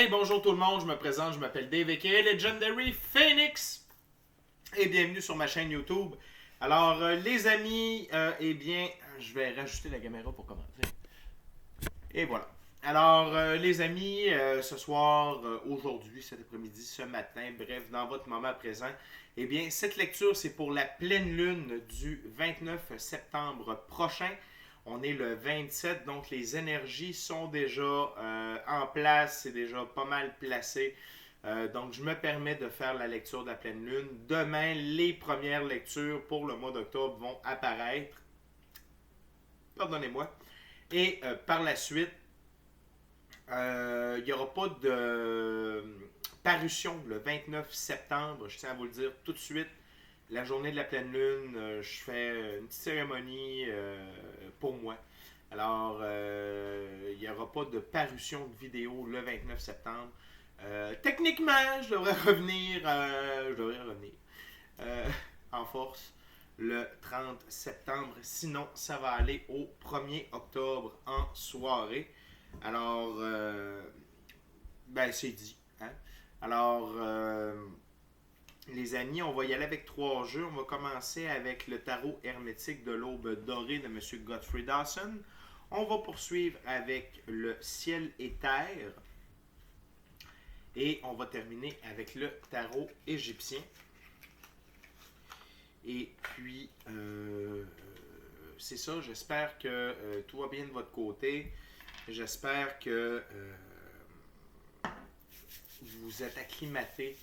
Bonjour tout le monde, je me présente, je m'appelle Dave aka Legendary Phoenix et bienvenue sur ma chaîne YouTube. Alors les amis, je vais rajouter la caméra pour commencer. Et voilà. Alors les amis, ce soir, aujourd'hui, cet après-midi, ce matin, bref, dans votre moment présent, cette lecture c'est pour la pleine lune du 29 septembre prochain. On est le 27, donc les énergies sont déjà en place, c'est déjà pas mal placé. Donc je me permets de faire la lecture de la pleine lune. Demain, les premières lectures pour le mois d'octobre vont apparaître. Pardonnez-moi. Et par la suite, il n'y aura pas de parution le 29 septembre. Je tiens à vous le dire tout de suite. La journée de la pleine lune, je fais une petite cérémonie pour moi. Alors, il n'y aura pas de parution de vidéo le 29 septembre. Techniquement, je devrais revenir, en force le 30 septembre. Sinon, ça va aller au 1er octobre en soirée. Alors, c'est dit. Hein? Alors, les amis, on va y aller avec 3 jeux. On va commencer avec le tarot hermétique de l'aube dorée de M. Godfrey Dawson. On va poursuivre avec le ciel et terre. Et on va terminer avec le tarot égyptien. Et puis, c'est ça. J'espère que tout va bien de votre côté. J'espère que vous êtes acclimatés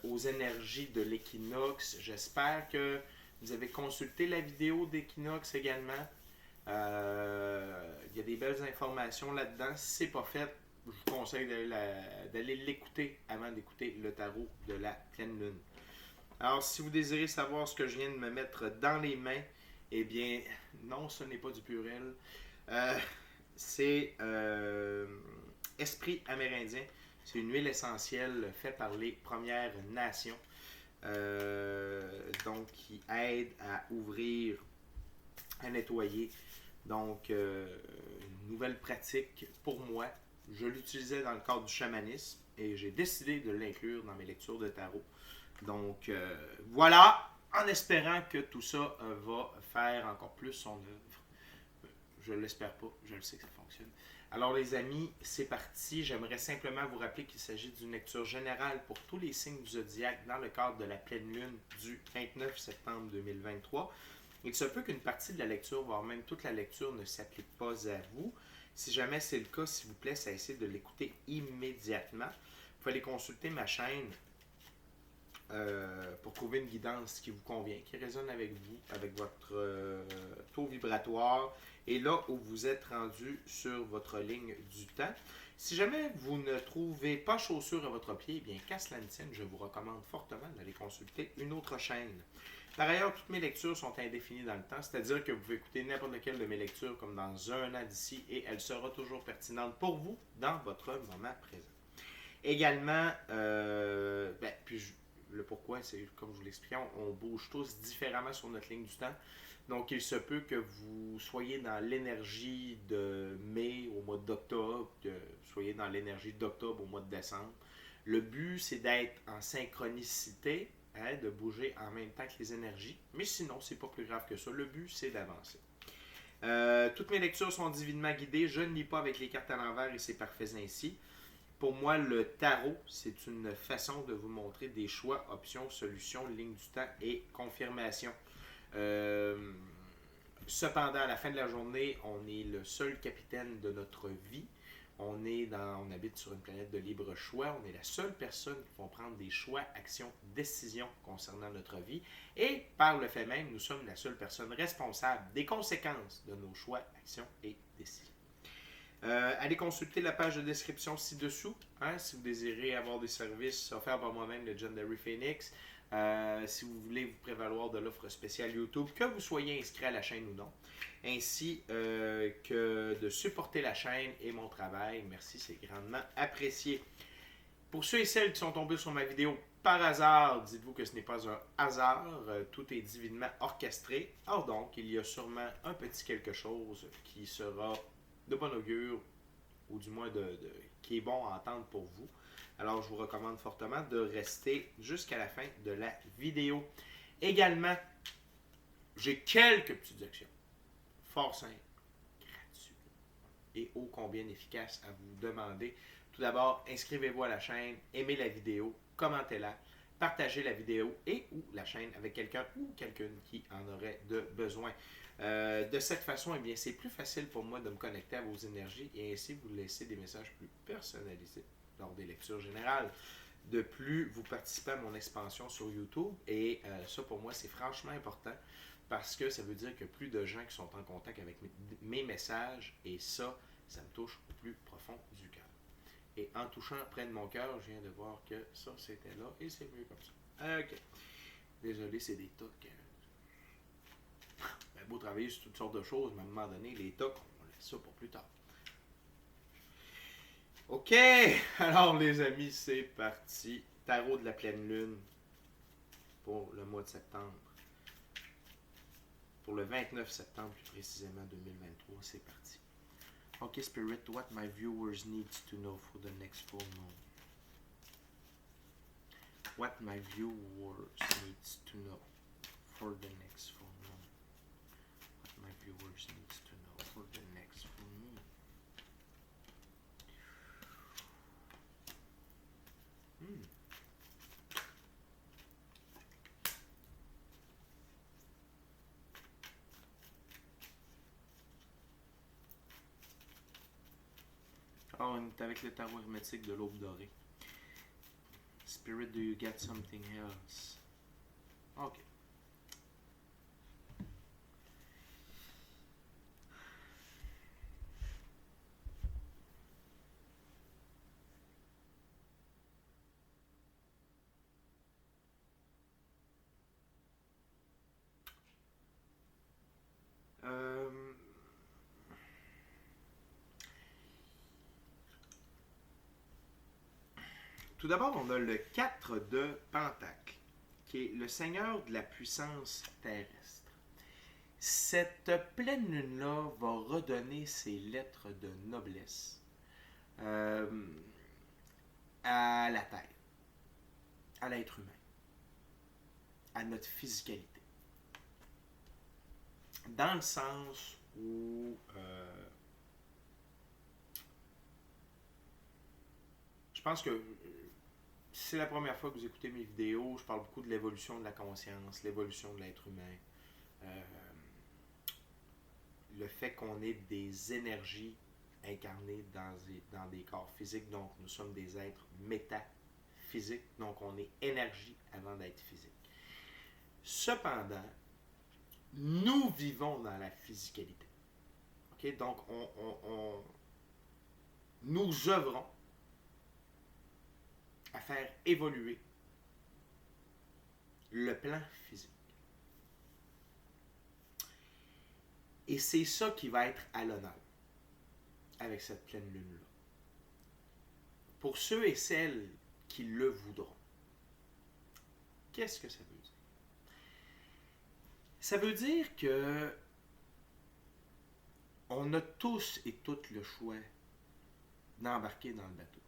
aux énergies de l'équinoxe. J'espère que vous avez consulté la vidéo d'équinoxe également. Il y a des belles informations là-dedans. Si ce n'est pas fait, je vous conseille d'aller l'écouter avant d'écouter le tarot de la pleine lune. Alors, si vous désirez savoir ce que je viens de me mettre dans les mains, non, ce n'est pas du Purel. C'est Esprit amérindien. C'est une huile essentielle faite par les Premières Nations. Donc, qui aide à ouvrir, à nettoyer. Donc, une nouvelle pratique pour moi. Je l'utilisais dans le cadre du chamanisme et j'ai décidé de l'inclure dans mes lectures de tarot. Donc, voilà, en espérant que tout ça va faire encore plus son œuvre. Je ne l'espère pas, je le sais que ça fonctionne. Alors les amis, c'est parti. J'aimerais simplement vous rappeler qu'il s'agit d'une lecture générale pour tous les signes du zodiaque dans le cadre de la pleine lune du 29 septembre 2023. Il se peut qu'une partie de la lecture, voire même toute la lecture, ne s'applique pas à vous. Si jamais c'est le cas, s'il vous plaît, essayez de l'écouter immédiatement. Vous pouvez aller consulter ma chaîne pour trouver une guidance qui vous convient, qui résonne avec vous, avec votre taux vibratoire et là où vous êtes rendu sur votre ligne du temps. Si jamais vous ne trouvez pas chaussure à votre pied, qu'à cela ne tienne, je vous recommande fortement d'aller consulter une autre chaîne. Par ailleurs, toutes mes lectures sont indéfinies dans le temps, c'est-à-dire que vous pouvez écouter n'importe laquelle de mes lectures comme dans un an d'ici et elle sera toujours pertinente pour vous dans votre moment présent. Également, le pourquoi, c'est comme je vous l'expliquais, on bouge tous différemment sur notre ligne du temps. Donc, il se peut que vous soyez dans l'énergie de mai au mois d'octobre, que vous soyez dans l'énergie d'octobre au mois de décembre. Le but, c'est d'être en synchronicité, de bouger en même temps que les énergies. Mais sinon, c'est pas plus grave que ça. Le but, c'est d'avancer. Toutes mes lectures sont divinement guidées. Je ne lis pas avec les cartes à l'envers et c'est parfait ainsi. Pour moi, le tarot, c'est une façon de vous montrer des choix, options, solutions, ligne du temps et confirmation. Cependant, à la fin de la journée, on est le seul capitaine de notre vie. On habite sur une planète de libre choix. On est la seule personne qui va prendre des choix, actions, décisions concernant notre vie. Et par le fait même, nous sommes la seule personne responsable des conséquences de nos choix, actions et décisions. Allez consulter la page de description ci-dessous si vous désirez avoir des services offerts par moi-même, Legendary Phoenix. Si vous voulez vous prévaloir de l'offre spéciale YouTube, que vous soyez inscrit à la chaîne ou non, ainsi que de supporter la chaîne et mon travail. Merci, c'est grandement apprécié. Pour ceux et celles qui sont tombés sur ma vidéo par hasard, dites-vous que ce n'est pas un hasard, tout est divinement orchestré. Or donc, il y a sûrement un petit quelque chose qui sera de bon augure ou du moins qui est bon à entendre pour vous. Alors, je vous recommande fortement de rester jusqu'à la fin de la vidéo. Également, j'ai quelques petites actions, fort simples, gratuites et ô combien efficaces à vous demander. Tout d'abord, inscrivez-vous à la chaîne, aimez la vidéo, commentez-la, partagez la vidéo et ou la chaîne avec quelqu'un ou quelqu'une qui en aurait besoin. De cette façon, eh bien, c'est plus facile pour moi de me connecter à vos énergies et ainsi vous laisser des messages plus personnalisés lors des lectures générales. De plus, vous participez à mon expansion sur YouTube et ça pour moi c'est franchement important parce que ça veut dire que plus de gens qui sont en contact avec mes messages et ça me touche au plus profond du cœur. Et en touchant près de mon cœur, je viens de voir que ça c'était là et c'est mieux comme ça. Ok. Désolé, c'est des tocs. Ben, beau travailler sur toutes sortes de choses, mais à un moment donné, les tocs, on laisse ça pour plus tard. Ok, alors les amis, c'est parti. Tarot de la pleine lune pour le mois de septembre. Pour le 29 septembre, plus précisément 2023, c'est parti. Ok, Spirit, what my viewers need to know for the next full moon. What my viewers need to know for the next full moon. What my viewers need to know for the next full moon. Oh, on est avec le tarot hermétique de l'aube dorée. Spirit, do you get something else? Ok. Tout d'abord, on a le 4 de Pentacle, qui est le seigneur de la puissance terrestre. Cette pleine lune-là va redonner ses lettres de noblesse à la Terre, à l'être humain, à notre physicalité. Dans le sens où je pense que c'est la première fois que vous écoutez mes vidéos, je parle beaucoup de l'évolution de la conscience, l'évolution de l'être humain, le fait qu'on ait des énergies incarnées dans des corps physiques, donc nous sommes des êtres métaphysiques, donc on est énergie avant d'être physique. Cependant, nous vivons dans la physicalité. Okay? Donc, nous œuvrons à faire évoluer le plan physique. Et c'est ça qui va être à l'honneur avec cette pleine lune-là. Pour ceux et celles qui le voudront. Qu'est-ce que ça veut dire? Ça veut dire que on a tous et toutes le choix d'embarquer dans le bateau.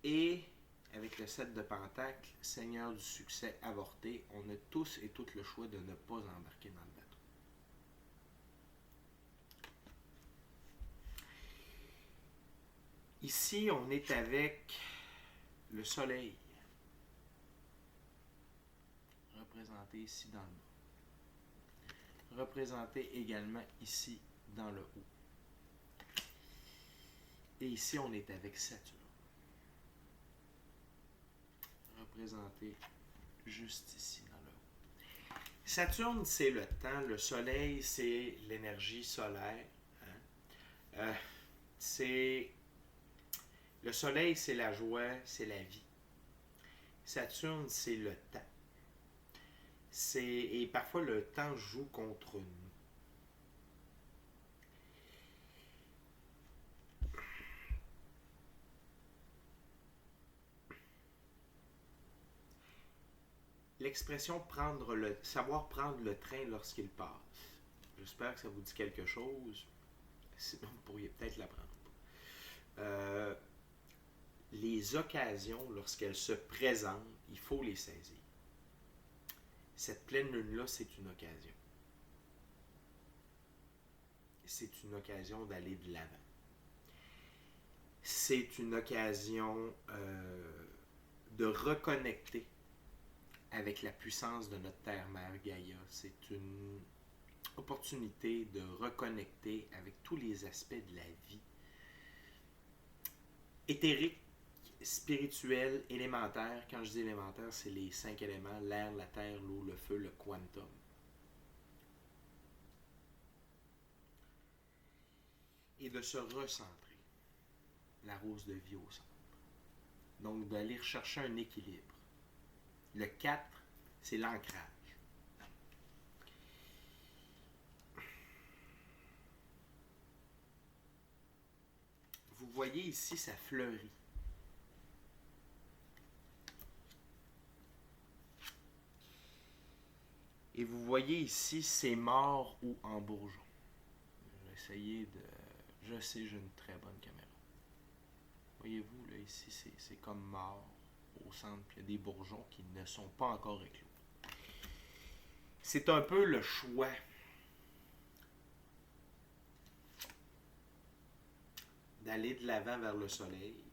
Et avec le 7 de Pentacle, Seigneur du succès avorté, on a tous et toutes le choix de ne pas embarquer dans le bateau. Ici, on est avec le soleil, représenté ici dans le bas. Représenté également ici dans le haut. Et ici, on est avec Saturne. Représenté juste ici dans le haut. Saturne, c'est le temps. Le soleil, c'est l'énergie solaire. Hein? Le soleil, c'est la joie, c'est la vie. Saturne, c'est le temps. Et parfois, le temps joue contre nous. L'expression savoir prendre le train lorsqu'il passe. J'espère que ça vous dit quelque chose. Sinon, vous pourriez peut-être l'apprendre. Euh, les occasions, lorsqu'elles se présentent, il faut les saisir. Cette pleine lune-là, c'est une occasion. C'est une occasion d'aller de l'avant. C'est une occasion de reconnecter avec la puissance de notre Terre-Mère Gaïa. C'est une opportunité de reconnecter avec tous les aspects de la vie. Éthérique, spirituel, élémentaire. Quand je dis élémentaire, c'est les 5 éléments, l'air, la terre, l'eau, le feu, le quantum. Et de se recentrer. La rose de vie au centre. Donc d'aller rechercher un équilibre. Le 4, c'est l'ancrage. Vous voyez ici, ça fleurit. Et vous voyez ici, c'est mort ou en bourgeon. Je vais essayer de... Je sais, j'ai une très bonne caméra. Voyez-vous, là, ici, c'est comme mort au centre. Puis il y a des bourgeons qui ne sont pas encore éclos. C'est un peu le choix d'aller de l'avant vers le soleil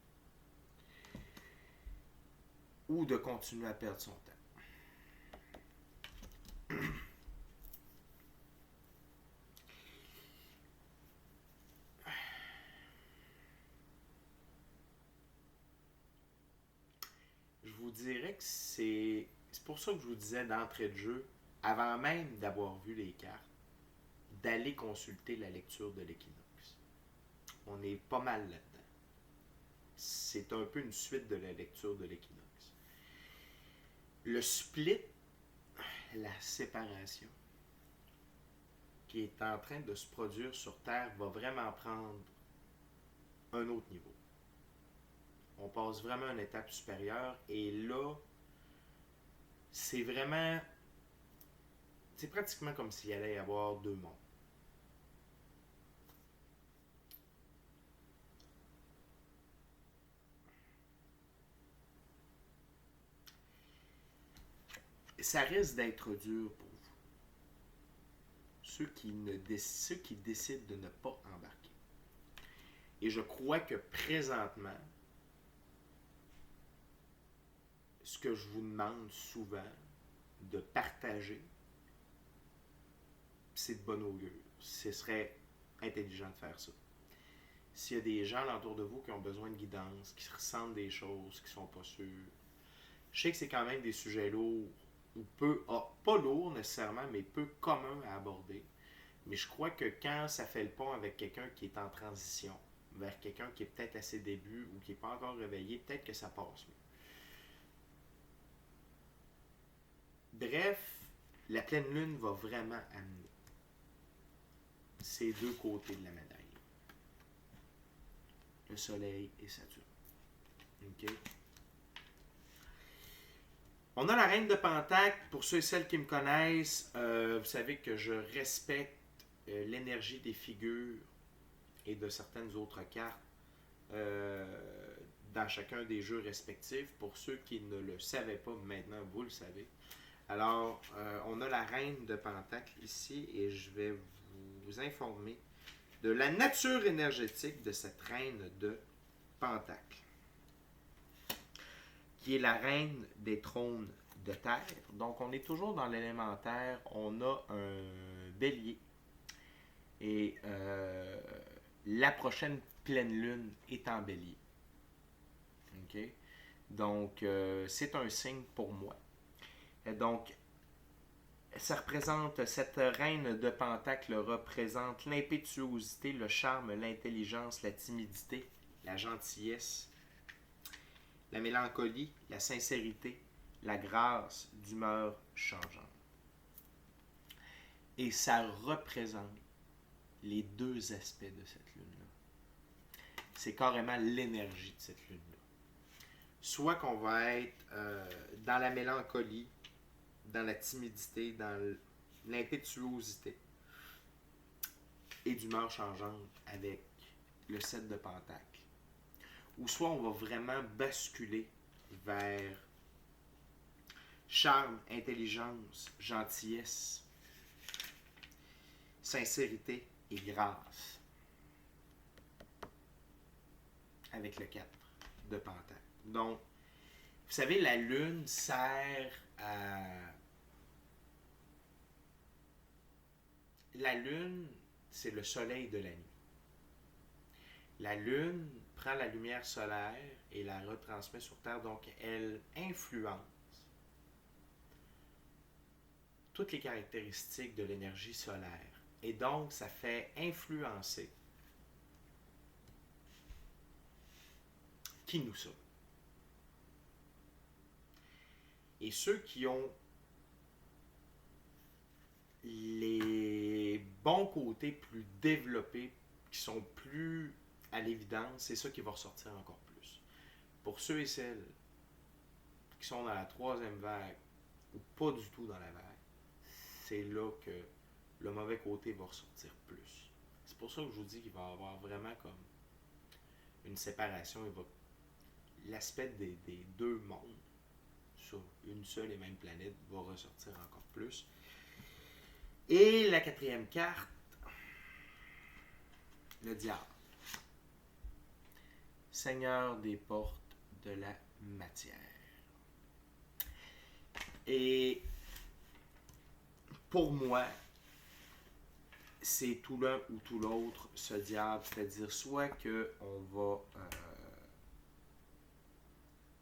ou de continuer à perdre son temps. Je vous dirais que c'est pour ça que je vous disais d'entrée de jeu, avant même d'avoir vu les cartes, d'aller consulter la lecture de l'équinoxe. On est pas mal là-dedans. C'est un peu une suite de la lecture de l'équinoxe. Le split, la séparation, qui est en train de se produire sur Terre, va vraiment prendre un autre niveau. On passe vraiment à une étape supérieure et là, c'est vraiment... C'est pratiquement comme s'il allait y avoir deux mondes. Ça risque d'être dur pour vous. Ceux qui décident de ne pas embarquer. Et je crois que présentement, ce que je vous demande souvent de partager, c'est de bonne augure. Ce serait intelligent de faire ça. S'il y a des gens autour de vous qui ont besoin de guidance, qui ressentent des choses, qui ne sont pas sûrs, je sais que c'est quand même des sujets lourds, ou pas lourds nécessairement, mais peu communs à aborder. Mais je crois que quand ça fait le pont avec quelqu'un qui est en transition, vers quelqu'un qui est peut-être à ses débuts ou qui n'est pas encore réveillé, peut-être que ça passe mieux. Bref, la pleine lune va vraiment amener ces deux côtés de la médaille. Le soleil et Saturne. OK? On a la reine de Pentacle. Pour ceux et celles qui me connaissent, vous savez que je respecte l'énergie des figures et de certaines autres cartes dans chacun des jeux respectifs. Pour ceux qui ne le savaient pas, maintenant vous le savez. Alors, on a la reine de Pentacle ici et je vais vous informer de la nature énergétique de cette reine de Pentacle, qui est la reine des trônes de terre. Donc, on est toujours dans l'élémentaire. On a un bélier. Et la prochaine pleine lune est en bélier. OK? Donc, c'est un signe pour moi. Donc, ça représente, cette reine de Pentacle représente l'impétuosité, le charme, l'intelligence, la timidité, la gentillesse, la mélancolie, la sincérité, la grâce d'humeur changeante. Et ça représente les deux aspects de cette lune-là. C'est carrément l'énergie de cette lune-là. Soit qu'on va être dans la mélancolie, dans la timidité, dans l'impétuosité, et d'humeur changeante avec le 7 de Pentacle. Ou soit on va vraiment basculer vers charme, intelligence, gentillesse, sincérité et grâce avec le 4 de Pentacle. Donc, vous savez, la Lune sert à... La Lune, c'est le soleil de la nuit. La Lune prend la lumière solaire et la retransmet sur Terre, donc elle influence toutes les caractéristiques de l'énergie solaire. Et donc, ça fait influencer qui nous sommes. Et ceux qui ont les bons côtés plus développés, qui sont plus à l'évidence, c'est ça qui va ressortir encore plus. Pour ceux et celles qui sont dans la troisième vague ou pas du tout dans la vague, c'est là que le mauvais côté va ressortir plus. C'est pour ça que je vous dis qu'il va y avoir vraiment comme une séparation. L'aspect des deux mondes sur une seule et même planète va ressortir encore plus. Et la quatrième carte, le diable. Seigneur des portes de la matière. Et pour moi, c'est tout l'un ou tout l'autre, ce diable. C'est-à-dire soit que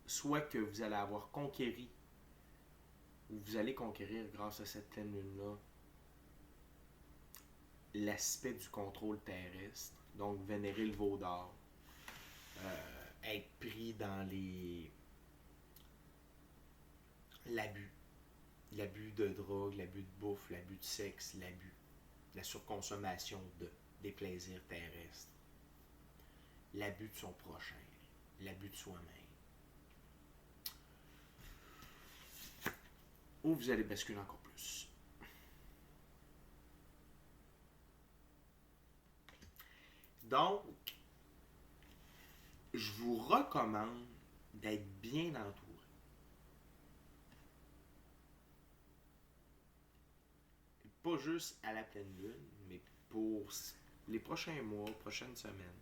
soit que vous allez avoir conquéri, ou vous allez conquérir grâce à cette pleine lune-là, l'aspect du contrôle terrestre, donc vénérer le veau d'or, être pris dans l'abus de drogue, l'abus de bouffe, l'abus de sexe, la surconsommation des plaisirs terrestres, l'abus de son prochain, l'abus de soi-même. Ou vous allez basculer encore plus. Donc, je vous recommande d'être bien entouré. Pas juste à la pleine lune, mais pour les prochains mois, prochaines semaines.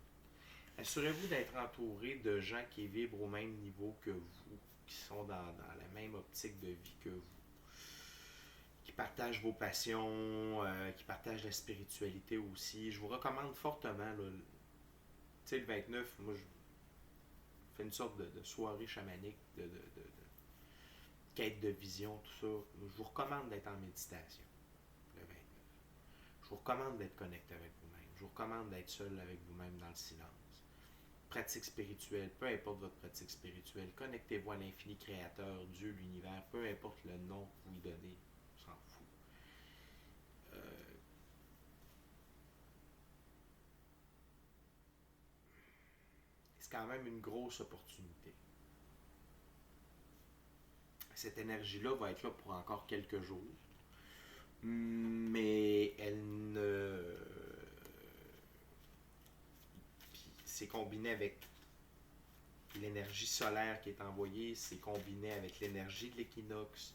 Assurez-vous d'être entouré de gens qui vibrent au même niveau que vous, qui sont dans la même optique de vie que vous, qui partagent vos passions, qui partagent la spiritualité aussi. Je vous recommande fortement, là, tu sais, le 29, moi je fais une sorte de soirée chamanique, de quête de vision, tout ça. Je vous recommande d'être en méditation. Je vous recommande d'être connecté avec vous-même. Je vous recommande d'être seul avec vous-même dans le silence. Pratique spirituelle, peu importe votre pratique spirituelle, connectez-vous à l'infini créateur, Dieu, l'univers, peu importe le nom que vous lui donnez, on s'en fout. C'est quand même une grosse opportunité. Cette énergie-là va être là pour encore quelques jours. Mais elle ne... Puis c'est combiné avec l'énergie solaire qui est envoyée, c'est combiné avec l'énergie de l'équinoxe.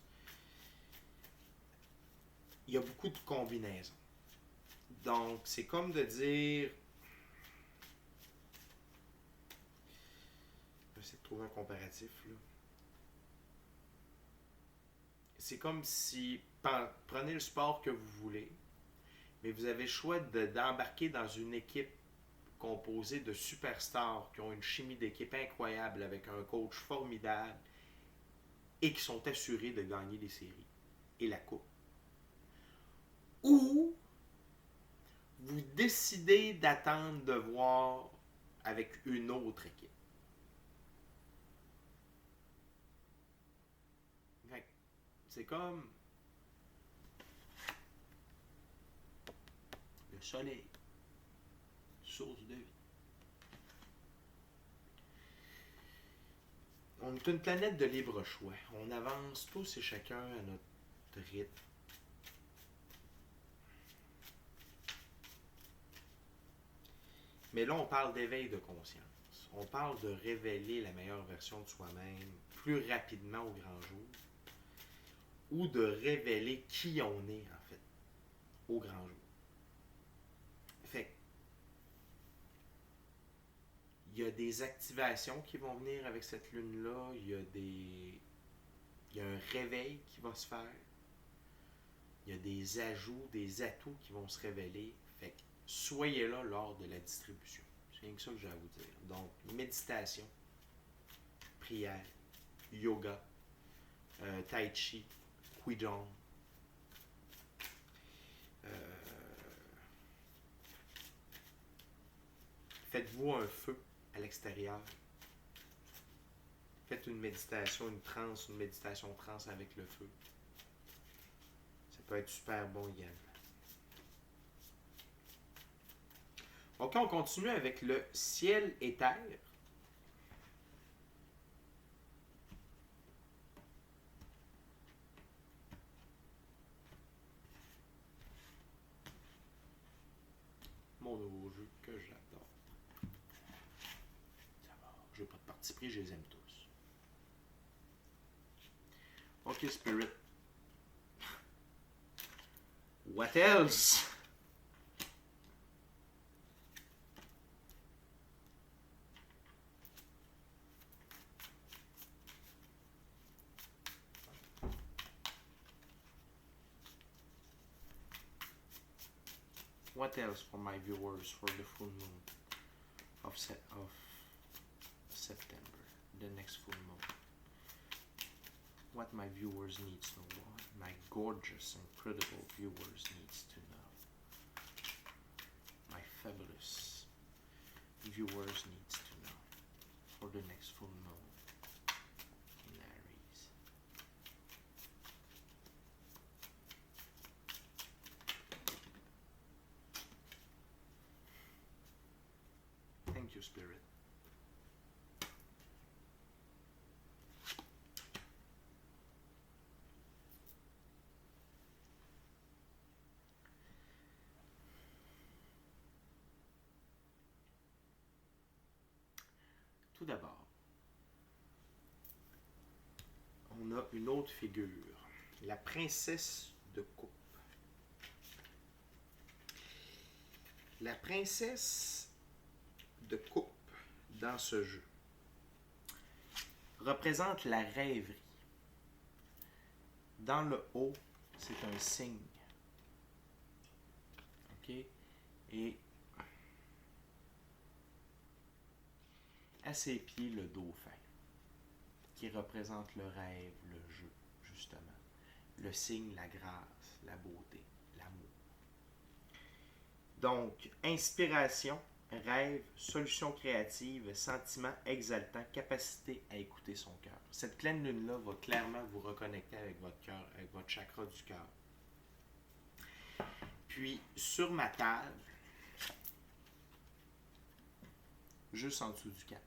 Il y a beaucoup de combinaisons. Donc, c'est comme de dire... Je vais essayer de trouver un comparatif, là. C'est comme si... Prenez le sport que vous voulez, mais vous avez le choix d'embarquer dans une équipe composée de superstars qui ont une chimie d'équipe incroyable avec un coach formidable et qui sont assurés de gagner les séries et la coupe. Ou vous décidez d'attendre de voir avec une autre équipe. C'est comme le soleil, source de vie. On est une planète de libre choix. On avance tous et chacun à notre rythme. Mais là, on parle d'éveil de conscience. On parle de révéler la meilleure version de soi-même plus rapidement au grand jour, ou de révéler qui on est, en fait, au grand jour. Fait il y a des activations qui vont venir avec cette lune-là, il y a un réveil qui va se faire, il y a des ajouts, des atouts qui vont se révéler. Fait que soyez là lors de la distribution. C'est rien que ça que j'ai à vous dire. Donc, méditation, prière, yoga, tai chi, qigong, faites-vous un feu à l'extérieur. Faites une méditation, une méditation transe avec le feu. Ça peut être super bon également. Ok, on continue avec le ciel et terre. Mon nouveau jeu que j'adore. Ça va, j'ai pas de parti pris, je les aime tous. Ok, Spirit. What else? What else for my viewers for the full moon of September, the next full moon? What my viewers needs to know, what my gorgeous, incredible viewers needs to know, my fabulous viewers needs to know for the next full moon in Aries. Thank you, Spirit. Tout d'abord, on a une autre figure, la princesse de coupe. La princesse de coupe dans ce jeu représente la rêverie. Dans le haut, c'est un signe. OK? Et à ses pieds, le dauphin, qui représente le rêve, le jeu, justement. Le signe, la grâce, la beauté, l'amour. Donc, inspiration, rêve, solution créative, sentiment exaltant, capacité à écouter son cœur. Cette pleine lune-là va clairement vous reconnecter avec votre cœur, avec votre chakra du cœur. Puis, sur ma table, juste en dessous du cap.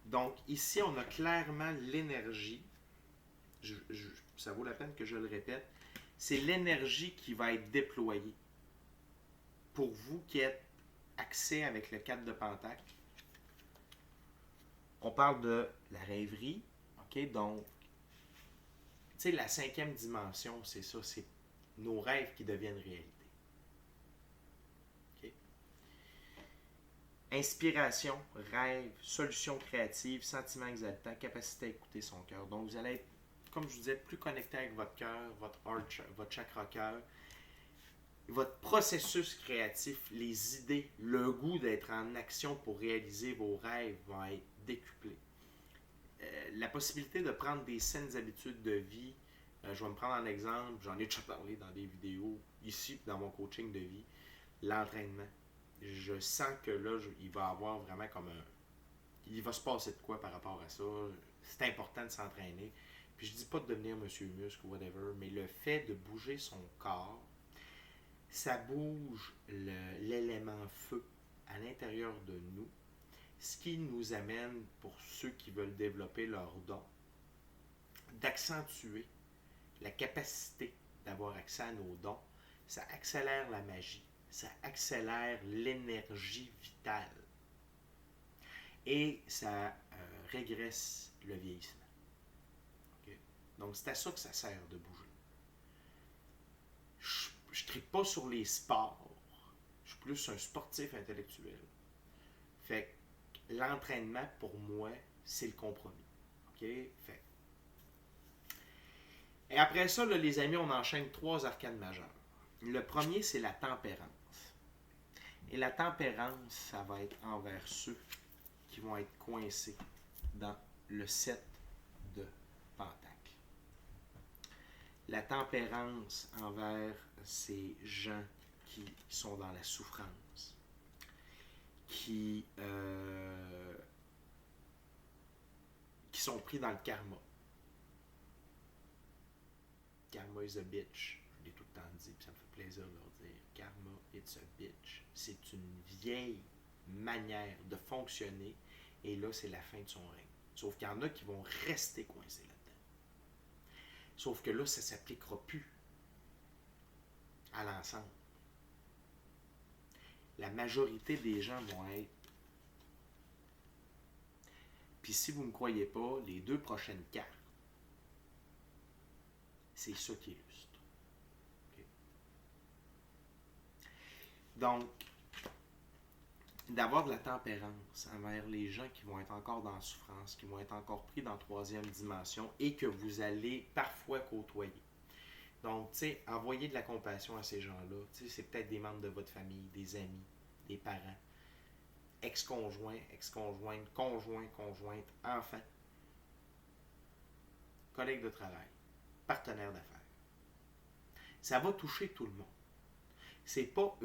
Donc, ici, on a clairement l'énergie. Ça vaut la peine que je le répète. C'est l'énergie qui va être déployée. Pour vous qui êtes axé avec le 4 de Pentacle, on parle de la rêverie. OK? Donc, tu sais, la 5e dimension, c'est ça. C'est nos rêves qui deviennent réalité. Inspiration, rêve, solution créative, sentiment exaltant, capacité à écouter son cœur. Donc, vous allez être, comme je vous disais, plus connecté avec votre cœur, votre chakra cœur, votre processus créatif, les idées, le goût d'être en action pour réaliser vos rêves va être décuplé. La possibilité de prendre des saines habitudes de vie, je vais me prendre en exemple, j'en ai déjà parlé dans des vidéos, ici, dans mon coaching de vie, l'entraînement. Je sens que là, il va y avoir vraiment comme un... Il va se passer de quoi par rapport à ça. C'est important de s'entraîner. Puis je dis pas de devenir Monsieur Muscle ou whatever, mais le fait de bouger son corps, ça bouge l'élément feu à l'intérieur de nous, ce qui nous amène, pour ceux qui veulent développer leur don, d'accentuer la capacité d'avoir accès à nos dons. Ça accélère la magie. ça accélère l'énergie vitale et ça régresse le vieillissement. Okay? Donc, c'est à ça que ça sert de bouger. Je ne tripe pas sur les sports. Je suis plus un sportif intellectuel. Fait que l'entraînement, pour moi, c'est le compromis. OK? Fait. Et après ça, là, les amis, on enchaîne 3 arcanes majeures. Le premier, c'est la tempérance. Et la tempérance, ça va être envers ceux qui vont être coincés dans le 7 de Pentacle. La tempérance envers ces gens qui sont dans la souffrance, qui sont pris dans le karma. Karma is a bitch. Je l'ai tout le temps dit, puis ça me fait plaisir de leur dire. Karma, it's a bitch. C'est une vieille manière de fonctionner, et là, c'est la fin de son règne. Sauf qu'il y en a qui vont rester coincés là-dedans. Sauf que là, ça ne s'appliquera plus à l'ensemble. La majorité des gens vont être... Puis si vous ne me croyez pas, les 2 prochaines cartes, c'est ça qui illustre. Okay? Donc, d'avoir de la tempérance envers les gens qui vont être encore dans la souffrance, qui vont être encore pris dans la 3e dimension et que vous allez parfois côtoyer. Donc, tu sais, envoyer de la compassion à ces gens-là. Tu sais, c'est peut-être des membres de votre famille, des amis, des parents, ex-conjoints, ex-conjointes, conjoints, conjointes, enfants, collègues de travail, partenaires d'affaires. Ça va toucher tout le monde. C'est pas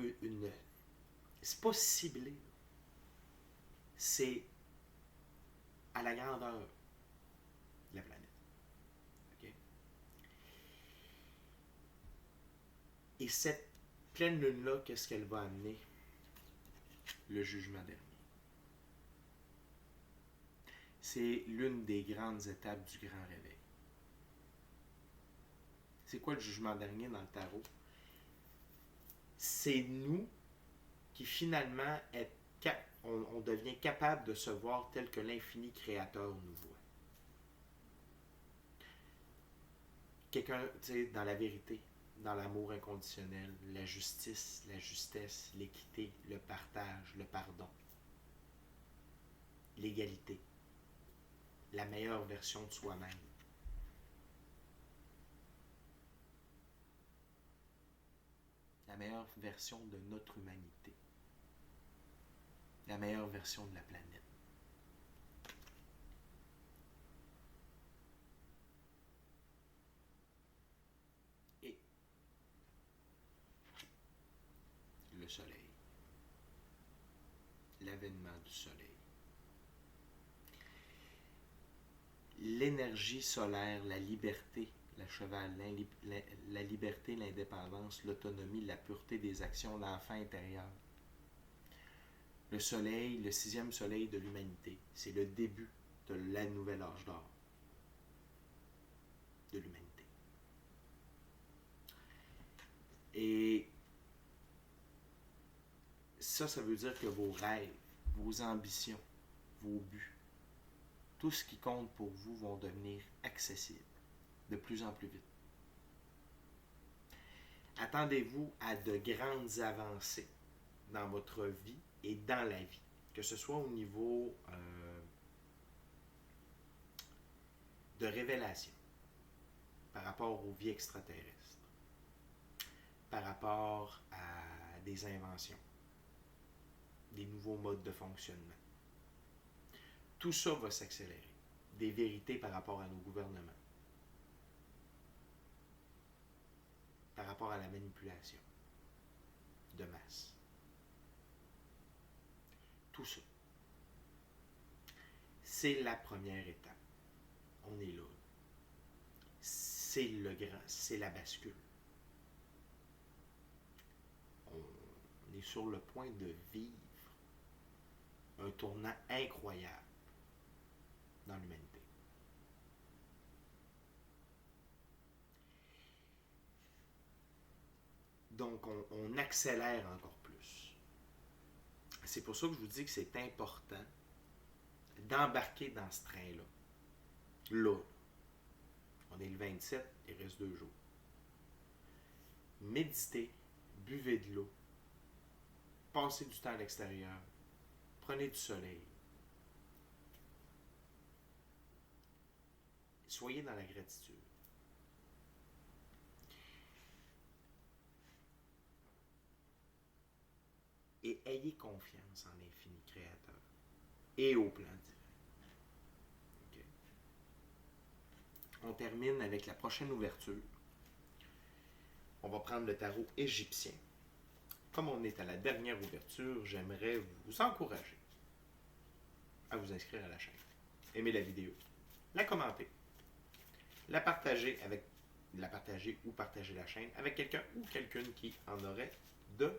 c'est pas ciblé. C'est à la grandeur de la planète. Okay? Et cette pleine lune-là, qu'est-ce qu'elle va amener? Le jugement dernier. C'est l'une des grandes étapes du grand réveil. C'est quoi le jugement dernier dans le tarot? C'est nous qui finalement on devient capable de se voir tel que l'infini créateur nous voit. Quelqu'un, tu sais, dans la vérité, dans l'amour inconditionnel, la justice, la justesse, l'équité, le partage, le pardon, l'égalité, la meilleure version de soi-même. La meilleure version de notre humanité. La meilleure version de la planète. Et le soleil. L'avènement du soleil. L'énergie solaire, la liberté, la cheval, la liberté, l'indépendance, l'autonomie, la pureté des actions, l'enfant intérieur. Le soleil, le 6e soleil de l'humanité, c'est le début de la nouvelle âge d'or de l'humanité. Et ça veut dire que vos rêves, vos ambitions, vos buts, tout ce qui compte pour vous vont devenir accessibles de plus en plus vite. Attendez-vous à de grandes avancées dans votre vie et dans la vie, que ce soit au niveau de révélation par rapport aux vies extraterrestres, par rapport à des inventions, des nouveaux modes de fonctionnement. Tout ça va s'accélérer. Des vérités par rapport à nos gouvernements, par rapport à la manipulation de masse. Tout ça. C'est la première étape. On est là. C'est le grand, c'est la bascule. On est sur le point de vivre un tournant incroyable dans l'humanité. Donc, on accélère encore plus. C'est pour ça que je vous dis que c'est important d'embarquer dans ce train-là. Là, on est le 27, il reste 2 jours. Méditez, buvez de l'eau, passez du temps à l'extérieur, prenez du soleil. Soyez dans la gratitude. Et ayez confiance en l'infini créateur et au plan divin. Okay. On termine avec la prochaine ouverture. On va prendre le tarot égyptien. Comme on est à la dernière ouverture, j'aimerais vous encourager à vous inscrire à la chaîne. Aimez la vidéo, la commenter, la partager ou partager la chaîne avec quelqu'un ou quelqu'une qui en aurait de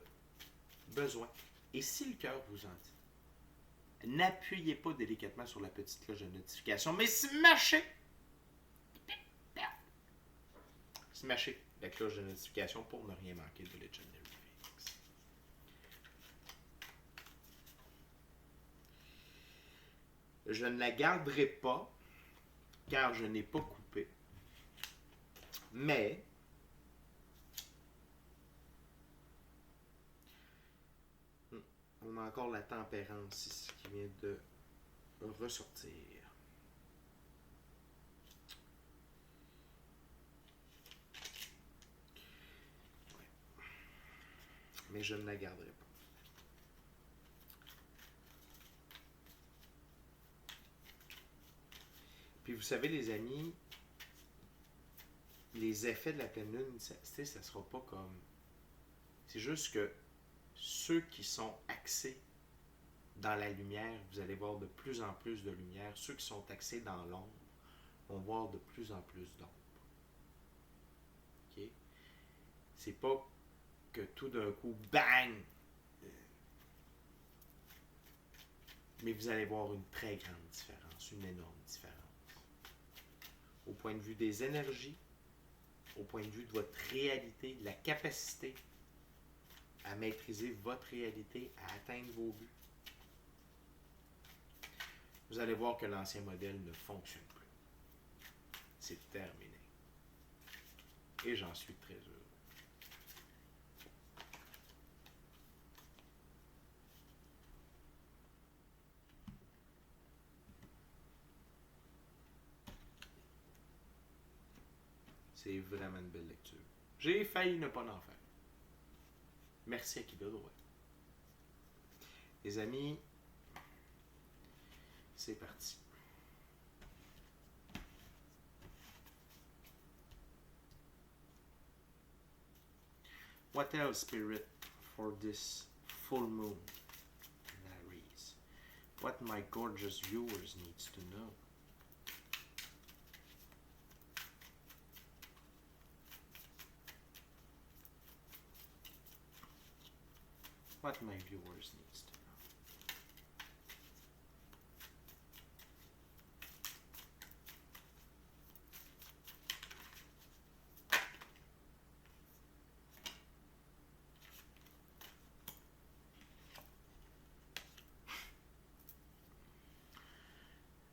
besoin. Et si le cœur vous en dit, n'appuyez pas délicatement sur la petite cloche de notification, mais smashez la cloche de notification pour ne rien manquer de Legendary Phoenix. Je ne la garderai pas car je n'ai pas coupé, mais on a encore la tempérance ici qui vient de ressortir. Ouais. Mais je ne la garderai pas. Puis vous savez, les amis, les effets de la pleine lune, ça ne sera pas comme... C'est juste que ceux qui sont axés dans la lumière, vous allez voir de plus en plus de lumière. Ceux qui sont axés dans l'ombre vont voir de plus en plus d'ombre. Okay? C'est pas que tout d'un coup, bang! Mais vous allez voir une très grande différence, une énorme différence. Au point de vue des énergies, au point de vue de votre réalité, de la capacité à maîtriser votre réalité, à atteindre vos buts. Vous allez voir que l'ancien modèle ne fonctionne plus. C'est terminé. Et j'en suis très heureux. C'est vraiment une belle lecture. J'ai failli ne pas en faire. Merci à qui de droit. Les amis, c'est parti. What else, Spirit, for this full moon, Larry's? What my gorgeous viewers needs to know? What my viewers needs to know.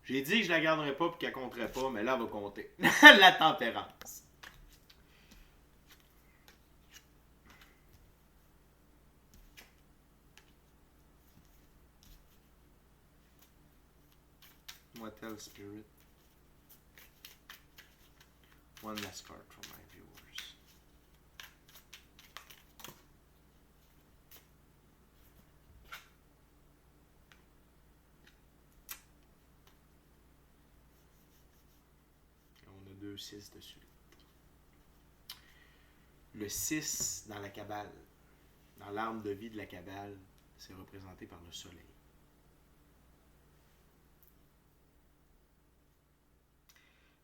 J'ai dit que je la garderais pas et qu'elle compterait pas, mais là, elle va compter. La tempérance. What else, Spirit? One last card for my viewers. On a 2 6 dessus. Le 6 dans la Kabbale, dans l'arbre de vie de la Kabbale, c'est représenté par le soleil.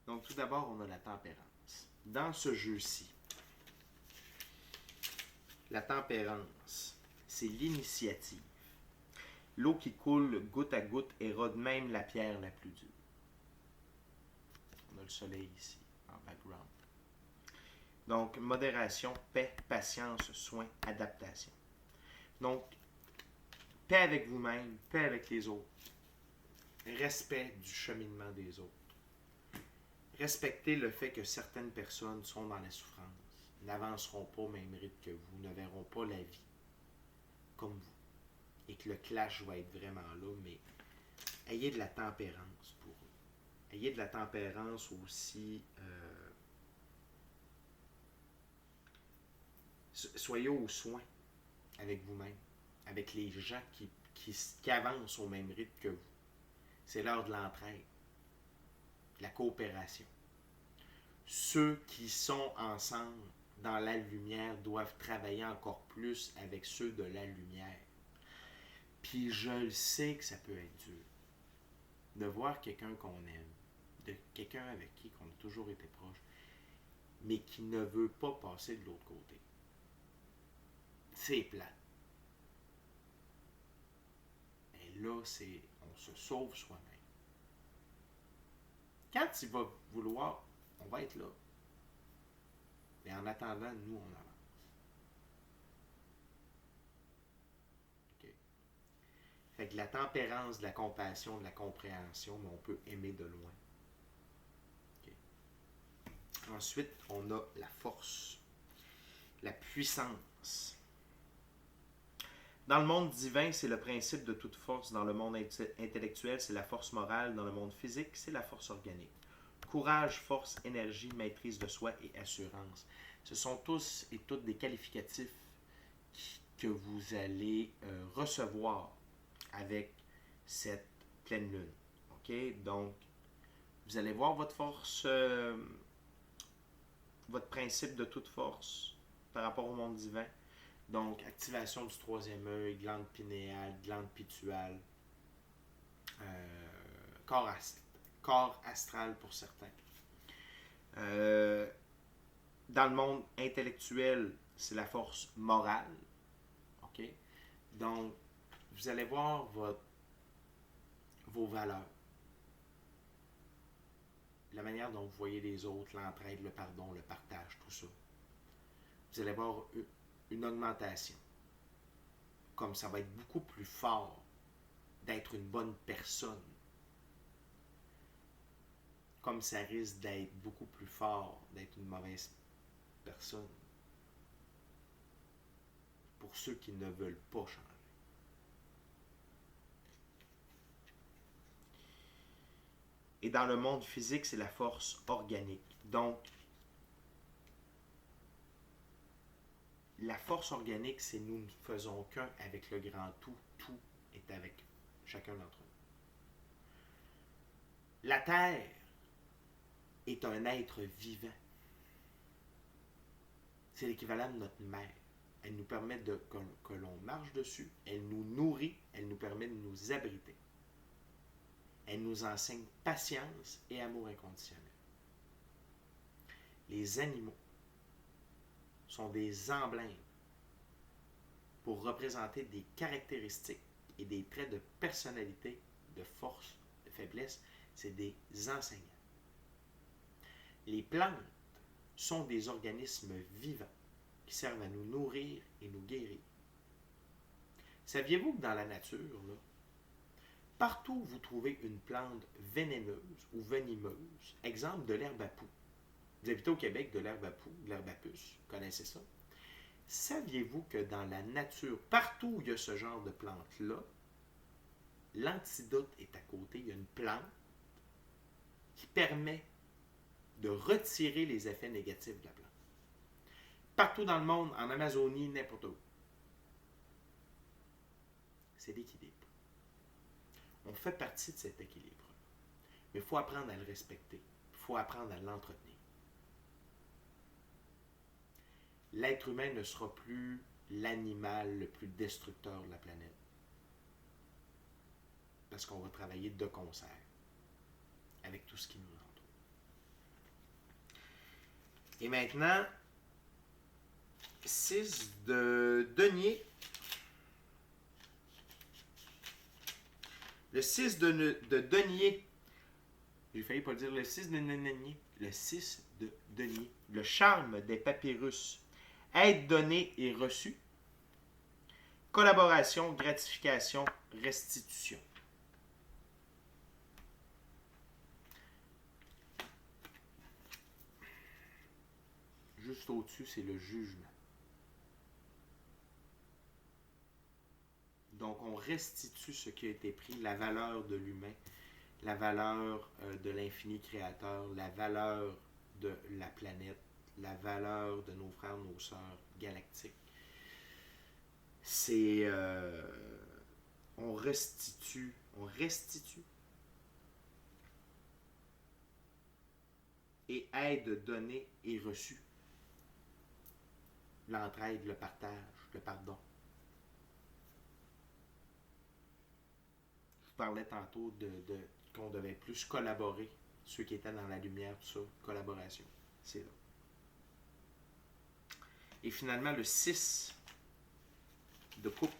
Donc, tout d'abord, on a la tempérance. Dans ce jeu-ci, la tempérance, c'est l'initiative. L'eau qui coule goutte à goutte érode même la pierre la plus dure. On a le soleil ici, en background. Donc, modération, paix, patience, soin, adaptation. Donc, paix avec vous-même, paix avec les autres. Respect du cheminement des autres. Respectez le fait que certaines personnes sont dans la souffrance, n'avanceront pas au même rythme que vous, ne verront pas la vie comme vous. Et que le clash va être vraiment là, mais ayez de la tempérance pour eux. Ayez de la tempérance aussi. Soyez aux soins avec vous-même, avec les gens qui avancent au même rythme que vous. C'est l'heure de l'entraide, de la coopération. Ceux qui sont ensemble dans la lumière doivent travailler encore plus avec ceux de la lumière. Puis je le sais que ça peut être dur. De voir quelqu'un qu'on aime, de quelqu'un avec qui on a toujours été proche, mais qui ne veut pas passer de l'autre côté. C'est plat. Et là, on se sauve soi-même. Quand il va vouloir, on va être là. Mais en attendant, nous, on avance. Okay. Fait que la tempérance, de la compassion, de la compréhension, mais on peut aimer de loin. Okay. Ensuite, on a la force, la puissance. Dans le monde divin, c'est le principe de toute force. Dans le monde intellectuel, c'est la force morale. Dans le monde physique, c'est la force organique. Courage, force, énergie, maîtrise de soi et assurance. Ce sont tous et toutes des qualificatifs que vous allez recevoir avec cette pleine lune. OK? Donc, vous allez voir votre force, votre principe de toute force par rapport au monde divin. Donc, activation du troisième œil, glande pinéale, glande pituale, corps astral pour certains. Dans le monde intellectuel, c'est la force morale. OK? Donc, vous allez voir vos valeurs. La manière dont vous voyez les autres, l'entraide, le pardon, le partage, tout ça. Vous allez voir une augmentation. Comme ça va être beaucoup plus fort d'être une bonne personne. Comme ça risque d'être beaucoup plus fort d'être une mauvaise personne. Pour ceux qui ne veulent pas changer. Et dans le monde physique, c'est la force organique. Donc, la force organique, c'est nous ne faisons qu'un avec le grand tout. Tout est avec chacun d'entre nous. La Terre est un être vivant. C'est l'équivalent de notre mère. Elle nous permet que l'on marche dessus. Elle nous nourrit. Elle nous permet de nous abriter. Elle nous enseigne patience et amour inconditionnel. Les animaux sont des emblèmes pour représenter des caractéristiques et des traits de personnalité, de force, de faiblesse. C'est des enseignants. Les plantes sont des organismes vivants qui servent à nous nourrir et nous guérir. Saviez-vous que dans la nature, là, partout où vous trouvez une plante vénéneuse ou venimeuse, exemple de l'herbe à poux. Vous habitez au Québec, de l'herbe à poux, de l'herbe à puce, vous connaissez ça? Saviez-vous que dans la nature, partout où il y a ce genre de plante-là, l'antidote est à côté, il y a une plante qui permet de retirer les effets négatifs de la plante. Partout dans le monde, en Amazonie, n'importe où. C'est l'équilibre. On fait partie de cet équilibre. Mais il faut apprendre à le respecter. Il faut apprendre à l'entretenir. L'être humain ne sera plus l'animal le plus destructeur de la planète. Parce qu'on va travailler de concert avec tout ce qui nous entoure. Et maintenant, 6 de denier. Le 6 de denier J'ai failli pas dire le 6 de denier. Le 6 de denier. Le charme des papyrus. Aide donnée et reçue. Collaboration, gratification, restitution. Juste au-dessus, c'est le jugement. Donc, on restitue ce qui a été pris, la valeur de l'humain, la valeur de l'infini créateur, la valeur de la planète, la valeur de nos frères, nos sœurs galactiques. C'est... on restitue. Et aide donnée et reçue. L'entraide, le partage, le pardon. Je vous parlais tantôt qu'on devait plus collaborer. Ceux qui étaient dans la lumière, tout ça, collaboration. C'est là. Et finalement, le 6 de coupe.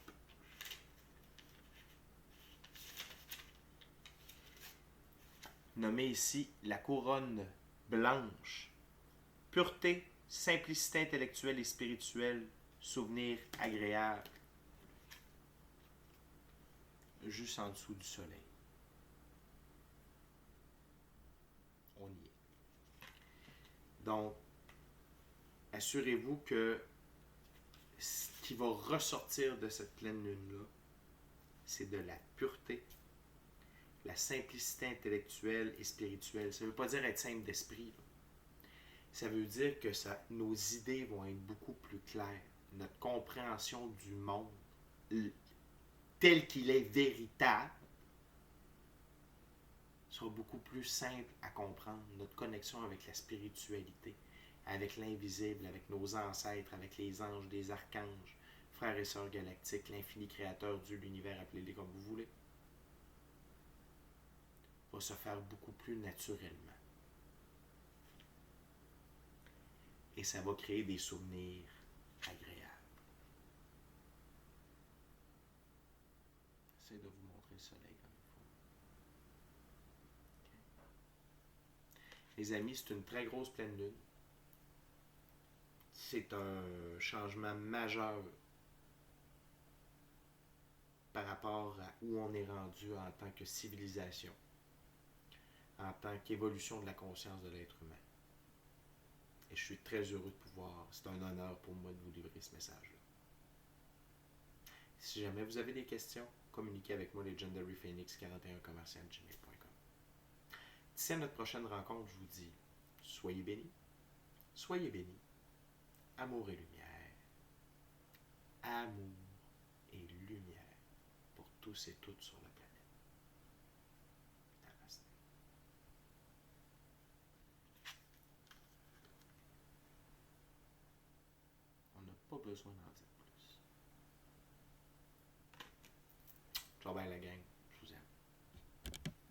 Nommé ici la couronne blanche. Pureté, simplicité intellectuelle et spirituelle, souvenir agréable. Juste en dessous du soleil. On y est. Donc, assurez-vous que ce qui va ressortir de cette pleine lune-là, c'est de la pureté, la simplicité intellectuelle et spirituelle. Ça ne veut pas dire être simple d'esprit. Ça veut dire que nos idées vont être beaucoup plus claires. Notre compréhension du monde tel qu'il est véritable sera beaucoup plus simple à comprendre. Notre connexion avec la spiritualité, avec l'invisible, avec nos ancêtres, avec les anges, les archanges, frères et sœurs galactiques, l'infini créateur, Dieu, l'univers, appelez-les comme vous voulez, va se faire beaucoup plus naturellement. Et ça va créer des souvenirs agréables. J'essaie de vous montrer le soleil comme il faut. Okay. Les amis, c'est une très grosse pleine lune. C'est un changement majeur par rapport à où on est rendu en tant que civilisation, en tant qu'évolution de la conscience de l'être humain. Et je suis très heureux de pouvoir, c'est un honneur pour moi de vous livrer ce message-là. Si jamais vous avez des questions, communiquez avec moi, legendaryphoenix41@gmail.com. D'ici à notre prochaine rencontre, je vous dis, soyez bénis, amour et lumière, amour et lumière pour tous et toutes sur la planète. Namaste. On n'a pas besoin d'en dire plus. Ciao, bye la gang.